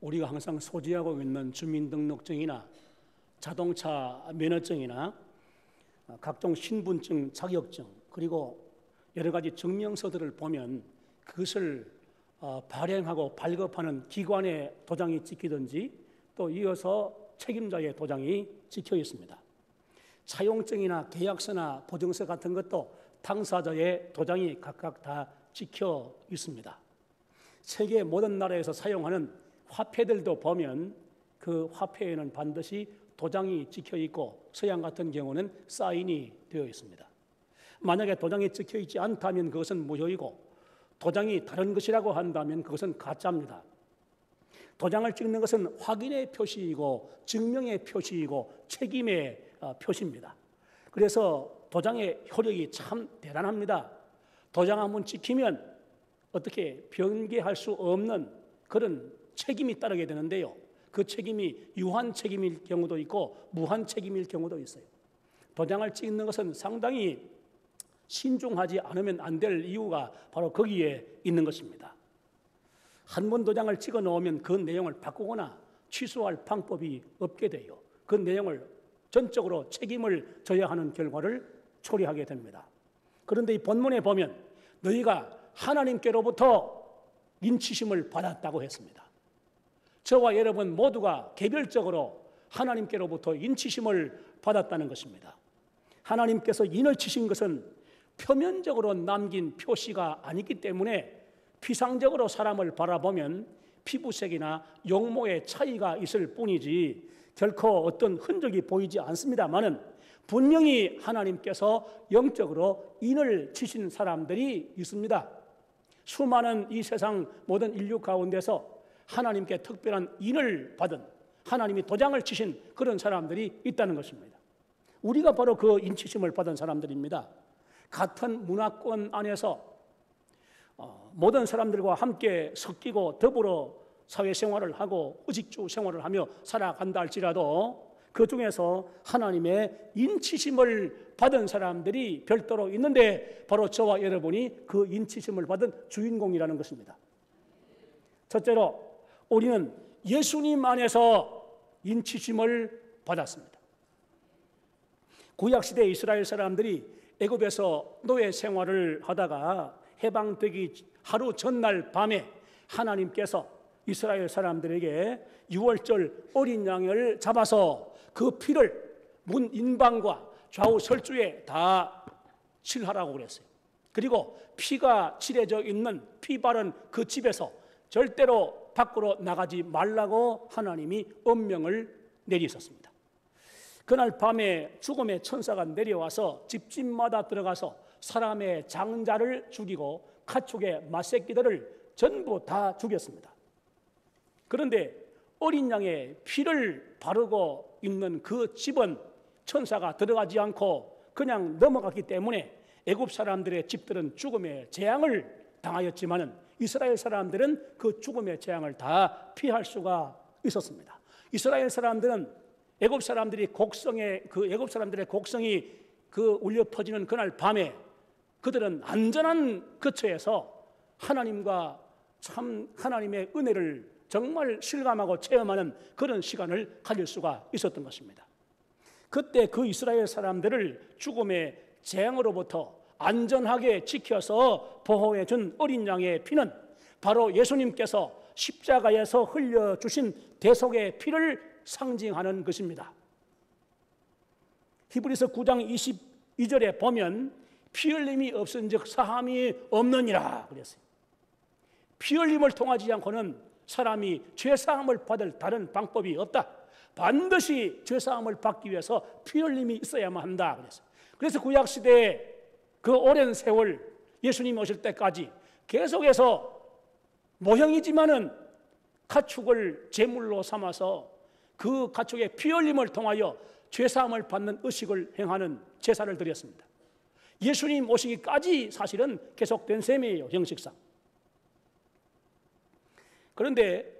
우리가 항상 소지하고 있는 주민등록증이나 자동차 면허증이나 각종 신분증, 자격증, 그리고 여러 가지 증명서들을 보면 그것을 발행하고 발급하는 기관의 도장이 찍히든지 또 이어서 책임자의 도장이 찍혀 있습니다. 차용증이나 계약서나 보증서 같은 것도 당사자의 도장이 각각 다 찍혀 있습니다. 세계 모든 나라에서 사용하는 화폐들도 보면 그 화폐에는 반드시 도장이 찍혀 있고 서양 같은 경우는 사인이 되어 있습니다. 만약에 도장이 찍혀 있지 않다면 그것은 무효이고 도장이 다른 것이라고 한다면 그것은 가짜입니다. 도장을 찍는 것은 확인의 표시이고 증명의 표시이고 책임의 표시입니다. 그래서 도장의 효력이 참 대단합니다. 도장 한번 찍히면 어떻게 변개할 수 없는 그런 책임이 따르게 되는데요. 그 책임이 유한 책임일 경우도 있고 무한 책임일 경우도 있어요. 도장을 찍는 것은 상당히 신중하지 않으면 안 될 이유가 바로 거기에 있는 것입니다. 한 번 도장을 찍어 놓으면 그 내용을 바꾸거나 취소할 방법이 없게 돼요. 그 내용을 전적으로 책임을 져야 하는 결과를 초래하게 됩니다. 그런데 이 본문에 보면 너희가 하나님께로부터 인치심을 받았다고 했습니다. 저와 여러분 모두가 개별적으로 하나님께로부터 인치심을 받았다는 것입니다. 하나님께서 인을 치신 것은 표면적으로 남긴 표시가 아니기 때문에 피상적으로 사람을 바라보면 피부색이나 용모의 차이가 있을 뿐이지 결코 어떤 흔적이 보이지 않습니다마는 분명히 하나님께서 영적으로 인을 치신 사람들이 있습니다. 수많은 이 세상 모든 인류 가운데서 하나님께 특별한 인을 받은 하나님이 도장을 치신 그런 사람들이 있다는 것입니다. 우리가 바로 그 인치심을 받은 사람들입니다. 같은 문화권 안에서 모든 사람들과 함께 섞이고 더불어 사회생활을 하고 의식주 생활을 하며 살아간다 할지라도 그 중에서 하나님의 인치심을 받은 사람들이 별도로 있는데 바로 저와 여러분이 그 인치심을 받은 주인공이라는 것입니다. 첫째로 우리는 예수님 안에서 인치심을 받았습니다. 구약시대 이스라엘 사람들이 애굽에서 노예 생활을 하다가 해방되기 하루 전날 밤에 하나님께서 이스라엘 사람들에게 유월절 어린 양을 잡아서 그 피를 문 인방과 좌우 설주에 다 칠하라고 그랬어요. 그리고 피가 칠해져 있는 피 바른 그 집에서 절대로 밖으로 나가지 말라고 하나님이 엄명을 내리셨습니다. 그날 밤에 죽음의 천사가 내려와서 집집마다 들어가서 사람의 장자를 죽이고 가축의 맏새끼들을 전부 다 죽였습니다. 그런데 어린 양의 피를 바르고 있는 그 집은 천사가 들어가지 않고 그냥 넘어갔기 때문에 애굽 사람들의 집들은 죽음의 재앙을 당하였지만은 이스라엘 사람들은 그 죽음의 재앙을 다 피할 수가 있었습니다. 이스라엘 사람들은 애굽 사람들의 곡성이 그 울려 퍼지는 그날 밤에 그들은 안전한 거처에서 하나님과 참 하나님의 은혜를 정말 실감하고 체험하는 그런 시간을 가질 수가 있었던 것입니다. 그때 그 이스라엘 사람들을 죽음의 재앙으로부터 안전하게 지켜서 보호해 준 어린 양의 피는 바로 예수님께서 십자가에서 흘려주신 대속의 피를 상징하는 것입니다. 히브리서 9장 22절에 보면 피 흘림이 없은즉 사함이 없느니라 그랬어요. 피 흘림을 통하지 않고는 사람이 죄사함을 받을 다른 방법이 없다. 반드시 죄사함을 받기 위해서 피 흘림이 있어야만 한다 그랬어요. 그래서 구약시대에 그 오랜 세월 예수님 오실 때까지 계속해서 모형이지만은 가축을 제물로 삼아서 그 가축의 피 흘림을 통하여 죄사함을 받는 의식을 행하는 제사를 드렸습니다. 예수님 오시기까지 사실은 계속된 셈이에요, 형식상. 그런데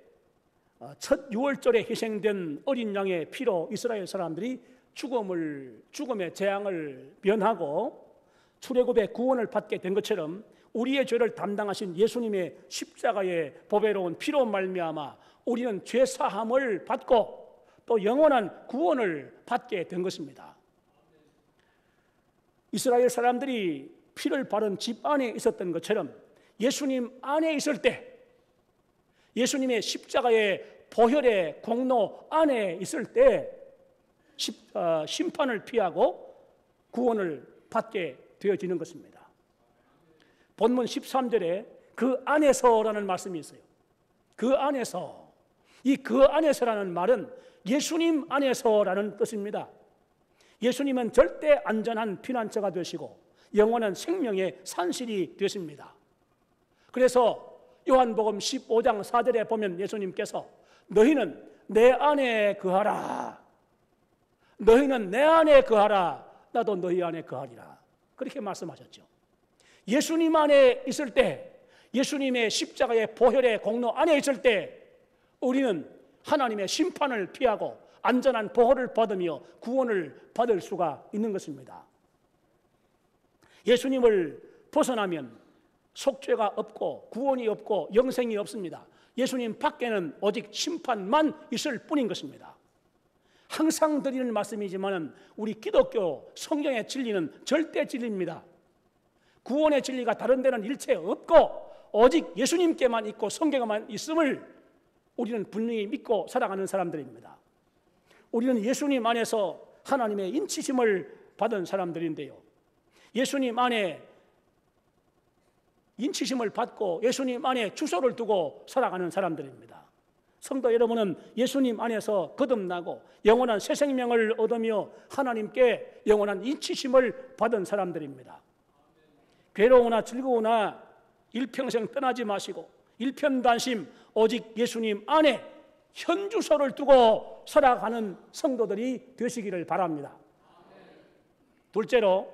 첫 유월절에 희생된 어린 양의 피로 이스라엘 사람들이 죽음의 재앙을 면하고 출애굽의 구원을 받게 된 것처럼 우리의 죄를 담당하신 예수님의 십자가의 보배로운 피로 말미암아 우리는 죄 사함을 받고 또 영원한 구원을 받게 된 것입니다. 이스라엘 사람들이 피를 바른 집 안에 있었던 것처럼 예수님 안에 있을 때, 예수님의 십자가의 보혈의 공로 안에 있을 때 심판을 피하고 구원을 받게 되어지는 것입니다. 본문 13절에 그 안에서라는 말씀이 있어요. 그 안에서. 이 그 안에서라는 말은 예수님 안에서라는 뜻입니다. 예수님은 절대 안전한 피난처가 되시고 영원한 생명의 산실이 되십니다. 그래서 요한복음 15장 4절에 보면 예수님께서 너희는 내 안에 거하라. 너희는 내 안에 거하라. 나도 너희 안에 거하리라. 그렇게 말씀하셨죠. 예수님 안에 있을 때, 예수님의 십자가의 보혈의 공로 안에 있을 때 우리는 하나님의 심판을 피하고 안전한 보호를 받으며 구원을 받을 수가 있는 것입니다. 예수님을 벗어나면 속죄가 없고 구원이 없고 영생이 없습니다. 예수님 밖에는 오직 심판만 있을 뿐인 것입니다. 항상 드리는 말씀이지만 우리 기독교 성경의 진리는 절대 진리입니다. 구원의 진리가 다른 데는 일체 없고 오직 예수님께만 있고 성경에만 있음을 우리는 분명히 믿고 살아가는 사람들입니다. 우리는 예수님 안에서 하나님의 인치심을 받은 사람들인데요, 예수님 안에 인치심을 받고 예수님 안에 주소를 두고 살아가는 사람들입니다. 성도 여러분은 예수님 안에서 거듭나고 영원한 새 생명을 얻으며 하나님께 영원한 인치심을 받은 사람들입니다. 괴로우나 즐거우나 일평생 떠나지 마시고 일편단심 오직 예수님 안에 현주소를 두고 살아가는 성도들이 되시기를 바랍니다. 둘째로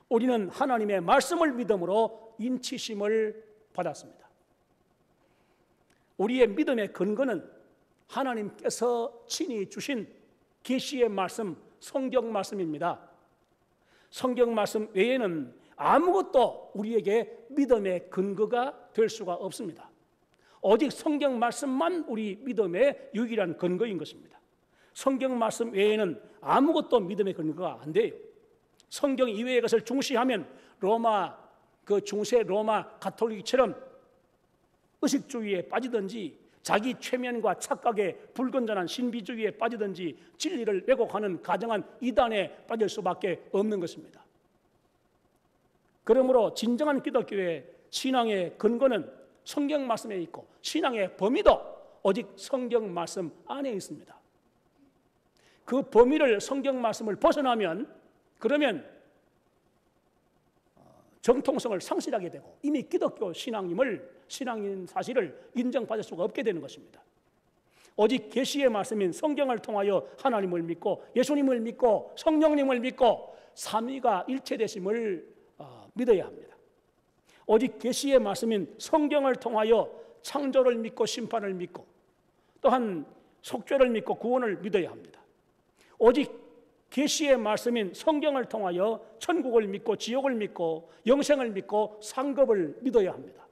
우리는 하나님의 말씀을 믿음으로 인치심을 받았습니다. 우리의 믿음의 근거는 하나님께서 친히 주신 계시의 말씀, 성경 말씀입니다. 성경 말씀 외에는 아무것도 우리에게 믿음의 근거가 될 수가 없습니다. 오직 성경 말씀만 우리 믿음의 유일한 근거인 것입니다. 성경 말씀 외에는 아무것도 믿음의 근거가 안 돼요. 성경 이외의 것을 중시하면 중세 로마 가톨릭처럼 의식주의에 빠지든지 자기 최면과 착각에 불건전한 신비주의에 빠지든지 진리를 왜곡하는 가정한 이단에 빠질 수밖에 없는 것입니다. 그러므로 진정한 기독교의 신앙의 근거는 성경 말씀에 있고 신앙의 범위도 오직 성경 말씀 안에 있습니다. 그 범위를 성경 말씀을 벗어나면 그러면 정통성을 상실하게 되고 이미 기독교 신앙인 사실을 인정받을 수가 없게 되는 것입니다. 오직 계시의 말씀인 성경을 통하여 하나님을 믿고 예수님을 믿고 성령님을 믿고 삼위가 일체되심을 믿어야 합니다. 오직 계시의 말씀인 성경을 통하여 창조를 믿고 심판을 믿고 또한 속죄를 믿고 구원을 믿어야 합니다. 오직 계시의 말씀인 성경을 통하여 천국을 믿고 지옥을 믿고 영생을 믿고 상급을 믿어야 합니다.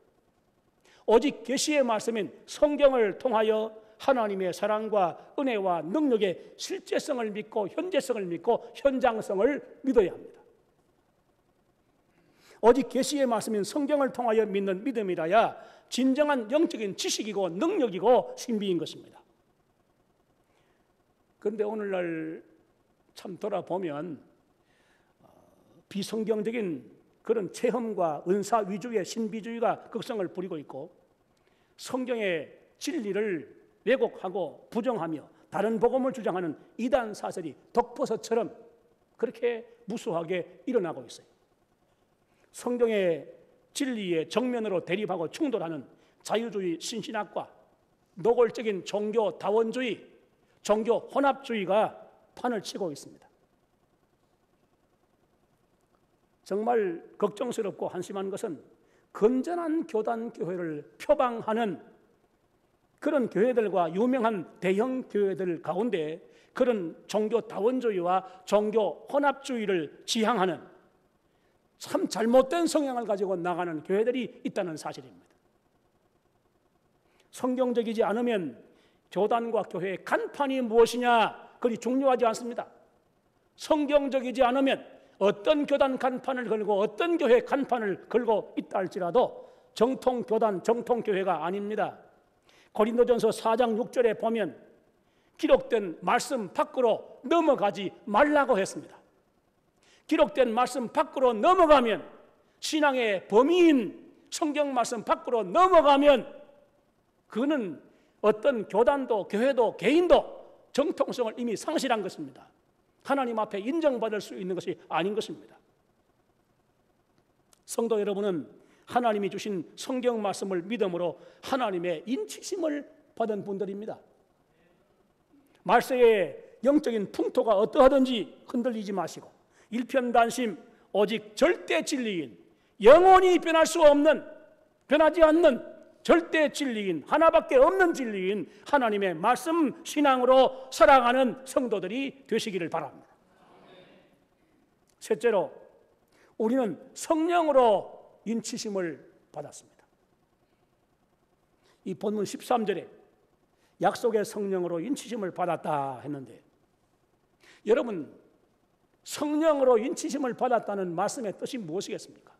오직 계시의 말씀인 성경을 통하여 하나님의 사랑과 은혜와 능력의 실제성을 믿고 현재성을 믿고 현장성을 믿어야 합니다. 오직 계시의 말씀인 성경을 통하여 믿는 믿음이라야 진정한 영적인 지식이고 능력이고 신비인 것입니다. 그런데 오늘날 참 돌아보면 비성경적인 그런 체험과 은사 위주의 신비주의가 극성을 부리고 있고 성경의 진리를 왜곡하고 부정하며 다른 복음을 주장하는 이단 사설이 독버섯처럼 그렇게 무수하게 일어나고 있어요. 성경의 진리의 정면으로 대립하고 충돌하는 자유주의 신신학과 노골적인 종교 다원주의, 종교 혼합주의가 판을 치고 있습니다. 정말 걱정스럽고 한심한 것은 건전한 교단 교회를 표방하는 그런 교회들과 유명한 대형 교회들 가운데 그런 종교 다원주의와 종교 혼합주의를 지향하는 참 잘못된 성향을 가지고 나가는 교회들이 있다는 사실입니다. 성경적이지 않으면 교단과 교회의 간판이 무엇이냐, 그리 중요하지 않습니다. 성경적이지 않으면 어떤 교단 간판을 걸고 어떤 교회 간판을 걸고 있다 할지라도 정통 교단, 정통 교회가 아닙니다. 고린도전서 4장 6절에 보면 기록된 말씀 밖으로 넘어가지 말라고 했습니다. 기록된 말씀 밖으로 넘어가면, 신앙의 범위인 성경 말씀 밖으로 넘어가면 그는 어떤 교단도 교회도 개인도 정통성을 이미 상실한 것입니다. 하나님 앞에 인정받을 수 있는 것이 아닌 것입니다. 성도 여러분은 하나님이 주신 성경 말씀을 믿음으로 하나님의 인치심을 받은 분들입니다. 말세의 영적인 풍토가 어떠하든지 흔들리지 마시고 일편단심 오직 절대 진리인, 영원히 변할 수 없는, 변하지 않는 절대 진리인, 하나밖에 없는 진리인 하나님의 말씀 신앙으로 살아가는 성도들이 되시기를 바랍니다. 셋째로, 우리는 성령으로 인치심을 받았습니다. 이 본문 13절에 약속의 성령으로 인치심을 받았다 했는데, 여러분, 성령으로 인치심을 받았다는 말씀의 뜻이 무엇이겠습니까?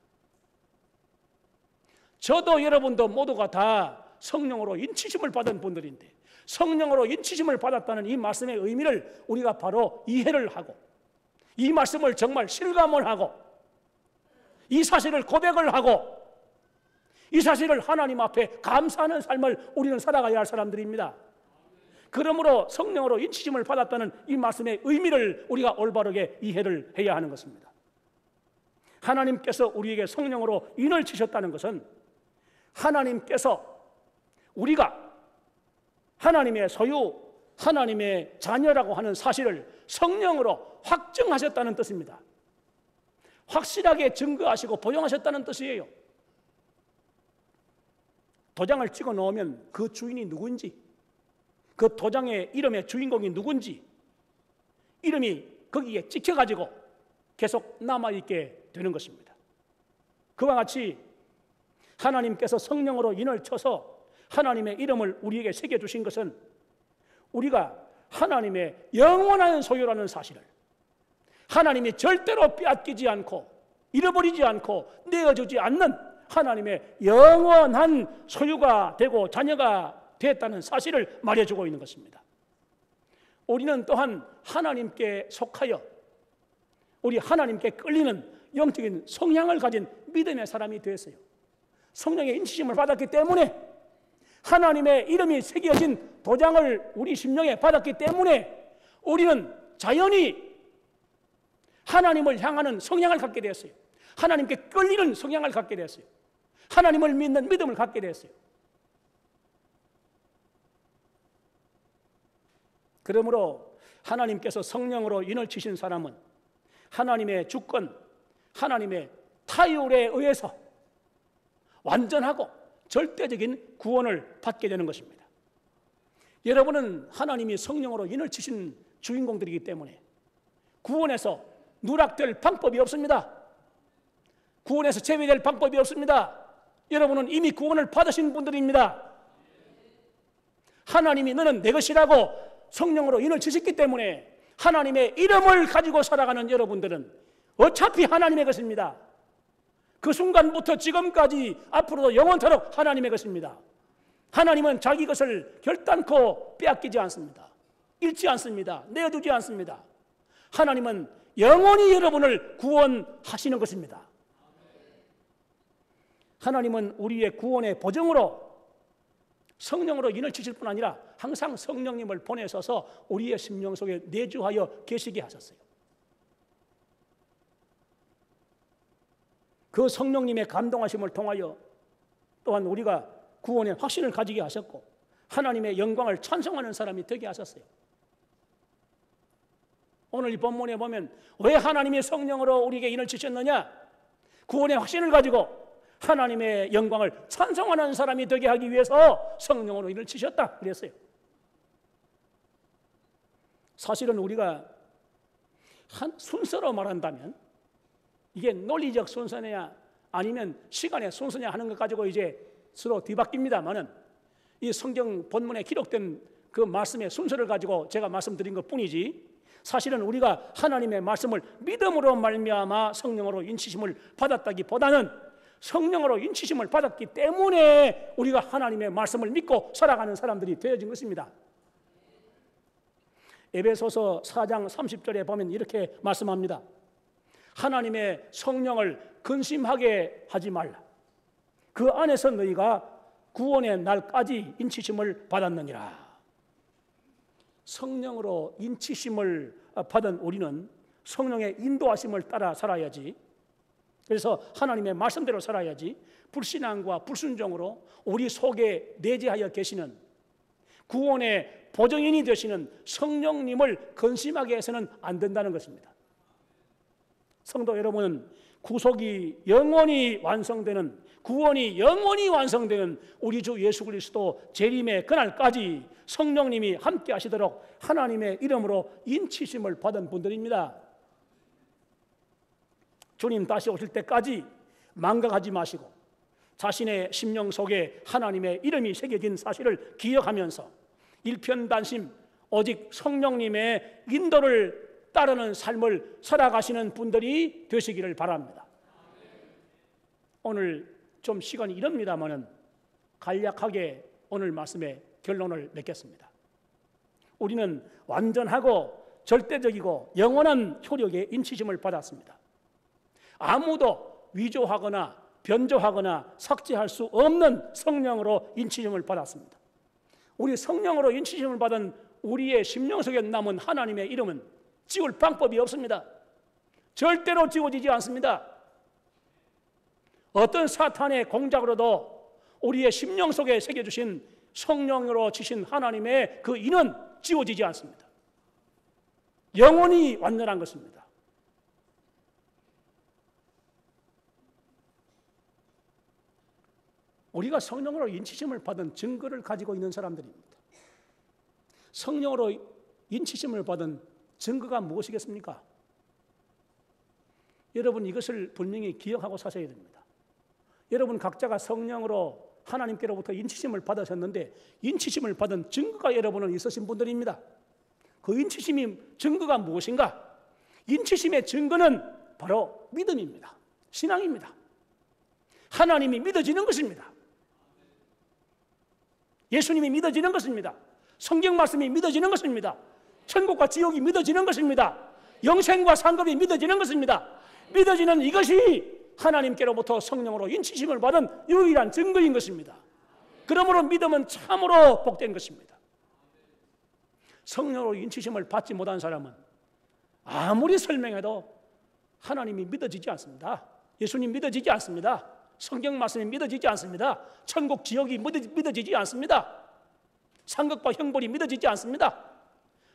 저도 여러분도 모두가 다 성령으로 인치심을 받은 분들인데, 성령으로 인치심을 받았다는 이 말씀의 의미를 우리가 바로 이해를 하고, 이 말씀을 정말 실감을 하고, 이 사실을 고백을 하고, 이 사실을 하나님 앞에 감사하는 삶을 우리는 살아가야 할 사람들입니다. 그러므로 성령으로 인치심을 받았다는 이 말씀의 의미를 우리가 올바르게 이해를 해야 하는 것입니다. 하나님께서 우리에게 성령으로 인을 치셨다는 것은 하나님께서 우리가 하나님의 소유, 하나님의 자녀라고 하는 사실을 성령으로 확증하셨다는 뜻입니다. 확실하게 증거하시고 보증하셨다는 뜻이에요. 도장을 찍어 놓으면 그 주인이 누구인지, 그 도장의 이름의 주인공이 누군지 이름이 거기에 찍혀가지고 계속 남아있게 되는 것입니다. 그와 같이 하나님께서 성령으로 인을 쳐서 하나님의 이름을 우리에게 새겨주신 것은 우리가 하나님의 영원한 소유라는 사실을, 하나님이 절대로 빼앗기지 않고 잃어버리지 않고 내어주지 않는 하나님의 영원한 소유가 되고 자녀가 됐다는 사실을 말해주고 있는 것입니다. 우리는 또한 하나님께 속하여 우리 하나님께 끌리는 영적인 성향을 가진 믿음의 사람이 되었어요. 성령의 인치심을 받았기 때문에, 하나님의 이름이 새겨진 도장을 우리 심령에 받았기 때문에 우리는 자연히 하나님을 향하는 성향을 갖게 되었어요. 하나님께 끌리는 성향을 갖게 되었어요. 하나님을 믿는 믿음을 갖게 되었어요. 그러므로 하나님께서 성령으로 인을 치신 사람은 하나님의 주권, 하나님의 타율에 의해서 완전하고 절대적인 구원을 받게 되는 것입니다. 여러분은 하나님이 성령으로 인을 치신 주인공들이기 때문에 구원에서 누락될 방법이 없습니다. 구원에서 제외될 방법이 없습니다. 여러분은 이미 구원을 받으신 분들입니다. 하나님이 너는 내 것이라고 성령으로 인을 치셨기 때문에 하나님의 이름을 가지고 살아가는 여러분들은 어차피 하나님의 것입니다. 그 순간부터 지금까지 앞으로도 영원토록 하나님의 것입니다. 하나님은 자기 것을 결단코 빼앗기지 않습니다. 잃지 않습니다. 내어두지 않습니다. 하나님은 영원히 여러분을 구원하시는 것입니다. 하나님은 우리의 구원의 보증으로 성령으로 인을 치실 뿐 아니라 항상 성령님을 보내셔서 우리의 심령 속에 내주하여 계시게 하셨어요. 그 성령님의 감동하심을 통하여 또한 우리가 구원의 확신을 가지게 하셨고 하나님의 영광을 찬송하는 사람이 되게 하셨어요. 오늘 이 본문에 보면 왜 하나님의 성령으로 우리에게 인을 치셨느냐? 구원의 확신을 가지고 하나님의 영광을 찬송하는 사람이 되게 하기 위해서 성령으로 인을 치셨다 그랬어요. 사실은 우리가 한 순서로 말한다면 이게 논리적 순서냐 아니면 시간의 순서냐 하는 것 가지고 이제 서로 뒤바뀝니다만은 이 성경 본문에 기록된 그 말씀의 순서를 가지고 제가 말씀드린 것 뿐이지, 사실은 우리가 하나님의 말씀을 믿음으로 말미암아 성령으로 인치심을 받았다기보다는 성령으로 인치심을 받았기 때문에 우리가 하나님의 말씀을 믿고 살아가는 사람들이 되어진 것입니다. 에베소서 4장 30절에 보면 이렇게 말씀합니다. 하나님의 성령을 근심하게 하지 말라. 그 안에서 너희가 구원의 날까지 인치심을 받았느니라. 성령으로 인치심을 받은 우리는 성령의 인도하심을 따라 살아야지, 그래서 하나님의 말씀대로 살아야지, 불신앙과 불순종으로 우리 속에 내재하여 계시는 구원의 보증인이 되시는 성령님을 근심하게 해서는 안 된다는 것입니다. 성도 여러분, 구속이 영원히 완성되는, 구원이 영원히 완성되는 우리 주 예수 그리스도 재림의 그날까지 성령님이 함께 하시도록 하나님의 이름으로 인치심을 받은 분들입니다. 주님 다시 오실 때까지 망각하지 마시고 자신의 심령 속에 하나님의 이름이 새겨진 사실을 기억하면서 일편단심 오직 성령님의 인도를 따르는 삶을 살아가시는 분들이 되시기를 바랍니다. 오늘 좀 시간이 이럽니다마는 간략하게 오늘 말씀의 결론을 맺겠습니다. 우리는 완전하고 절대적이고 영원한 효력의 인치심을 받았습니다. 아무도 위조하거나 변조하거나 삭제할 수 없는 성령으로 인치심을 받았습니다. 우리 성령으로 인치심을 받은 우리의 심령 속에 남은 하나님의 이름은 지울 방법이 없습니다. 절대로 지워지지 않습니다. 어떤 사탄의 공작으로도 우리의 심령 속에 새겨주신 성령으로 지신 하나님의 그 인은 지워지지 않습니다. 영원히 완전한 것입니다. 우리가 성령으로 인치심을 받은 증거를 가지고 있는 사람들입니다. 성령으로 인치심을 받은 증거가 무엇이겠습니까? 여러분, 이것을 분명히 기억하고 사셔야 됩니다. 여러분 각자가 성령으로 하나님께로부터 인치심을 받으셨는데 인치심을 받은 증거가 여러분은 있으신 분들입니다. 그 인치심이 증거가 무엇인가? 인치심의 증거는 바로 믿음입니다. 신앙입니다. 하나님이 믿어지는 것입니다. 예수님이 믿어지는 것입니다. 성경 말씀이 믿어지는 것입니다. 천국과 지옥이 믿어지는 것입니다. 영생과 상급이 믿어지는 것입니다. 믿어지는 이것이 하나님께로부터 성령으로 인치심을 받은 유일한 증거인 것입니다. 그러므로 믿음은 참으로 복된 것입니다. 성령으로 인치심을 받지 못한 사람은 아무리 설명해도 하나님이 믿어지지 않습니다. 예수님 믿어지지 않습니다. 성경 말씀이 믿어지지 않습니다. 천국 지옥이 믿어지지 않습니다. 상급과 형벌이 믿어지지 않습니다.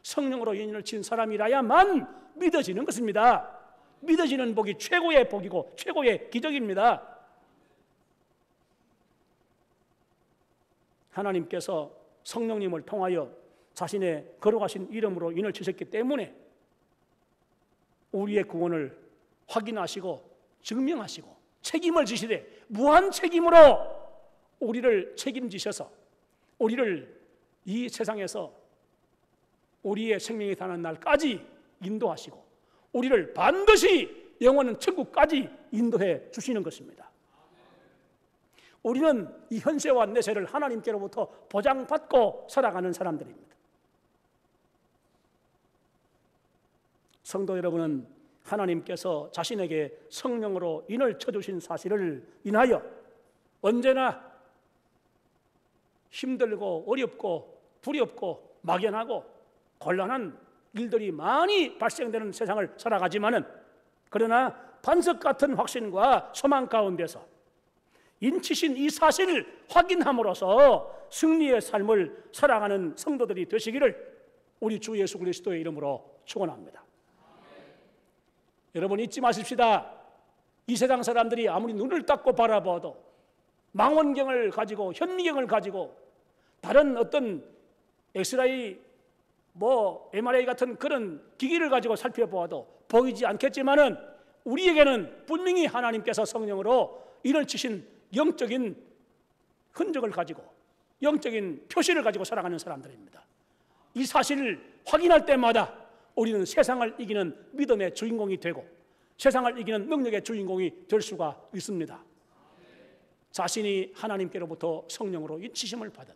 성령으로 인을 친 사람이라야만 믿어지는 것입니다. 믿어지는 복이 최고의 복이고 최고의 기적입니다. 하나님께서 성령님을 통하여 자신의 거룩하신 이름으로 인을 치셨기 때문에 우리의 구원을 확인하시고 증명하시고 책임을 지시되 무한 책임으로 우리를 책임지셔서 우리를 이 세상에서 우리의 생명이 다는 날까지 인도하시고 우리를 반드시 영원한 천국까지 인도해 주시는 것입니다. 우리는 이 현세와 내세를 하나님께로부터 보장받고 살아가는 사람들입니다. 성도 여러분은 하나님께서 자신에게 성령으로 인을 쳐주신 사실을 인하여 언제나 힘들고 어렵고 두렵고 막연하고 곤란한 일들이 많이 발생되는 세상을 살아가지만은 그러나 반석 같은 확신과 소망 가운데서 인치신 이 사실을 확인함으로써 승리의 삶을 살아가는 성도들이 되시기를 우리 주 예수 그리스도의 이름으로 축원합니다. 여러분 잊지 마십시다. 이 세상 사람들이 아무리 눈을 닫고 바라봐도 망원경을 가지고 현미경을 가지고 다른 어떤 엑스레이 MRI 같은 그런 기기를 가지고 살펴보아도 보이지 않겠지만은 우리에게는 분명히 하나님께서 성령으로 인을 치신 영적인 흔적을 가지고 영적인 표시를 가지고 살아가는 사람들입니다. 이 사실을 확인할 때마다 우리는 세상을 이기는 믿음의 주인공이 되고 세상을 이기는 능력의 주인공이 될 수가 있습니다. 자신이 하나님께로부터 성령으로 인치심을 받은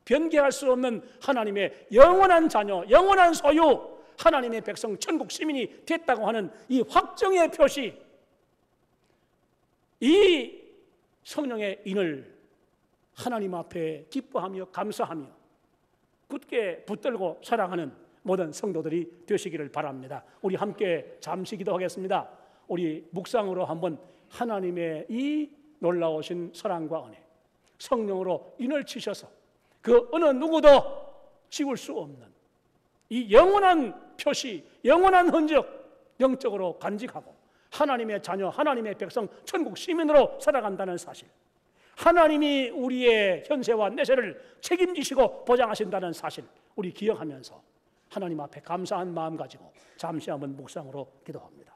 변개할 수 없는 하나님의 영원한 자녀, 영원한 소유, 하나님의 백성, 천국 시민이 됐다고 하는 이 확정의 표시, 이 성령의 인을 하나님 앞에 기뻐하며 감사하며 굳게 붙들고 살아가는 모든 성도들이 되시기를 바랍니다. 우리 함께 잠시 기도하겠습니다. 우리 묵상으로 한번 하나님의 이 놀라우신 사랑과 은혜, 성령으로 인을 치셔서 그 어느 누구도 지울 수 없는 이 영원한 표시, 영원한 흔적, 영적으로 간직하고 하나님의 자녀, 하나님의 백성, 천국 시민으로 살아간다는 사실, 하나님이 우리의 현세와 내세를 책임지시고 보장하신다는 사실 우리 기억하면서 하나님 앞에 감사한 마음 가지고 잠시 한번 묵상으로 기도합니다.